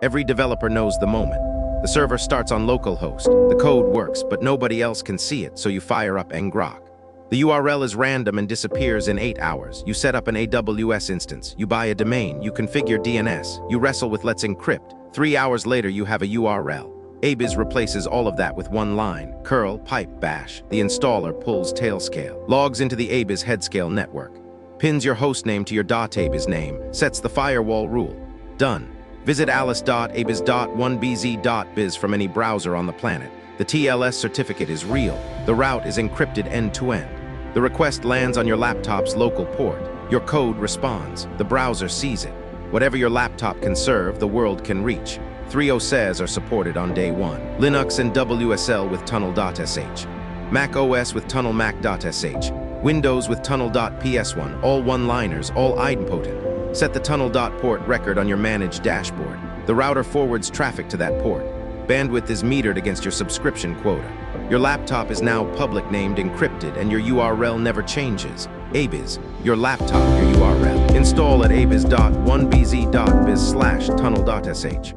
Every developer knows the moment. The server starts on localhost. The code works, but nobody else can see it, so you fire up ngrok. The URL is random and disappears in 8 hours. You set up an AWS instance. You buy a domain. You configure DNS. You wrestle with Let's Encrypt. 3 hours later, you have a URL. AIBIZ replaces all of that with one line. Curl, pipe, bash. The installer pulls Tailscale. Logs into the AIBIZ headscale network. Pins your hostname to your .AIBIZ name. Sets the firewall rule. Done. Visit alice.aibiz.1bz.biz from any browser on the planet. The TLS certificate is real. The route is encrypted end-to-end. The request lands on your laptop's local port. Your code responds. The browser sees it. Whatever your laptop can serve, the world can reach. 3 OSes are supported on day 1. Linux and WSL with tunnel.sh. macOS with tunnel.mac.sh. Windows with tunnel.ps1. All one-liners, all idempotent. Set the tunnel.port record on your managed dashboard. The router forwards traffic to that port. Bandwidth is metered against your subscription quota. Your laptop is now public named encrypted and your URL never changes. AIBIZ, your laptop, your URL. Install at aibiz.1bz.biz/tunnel.sh.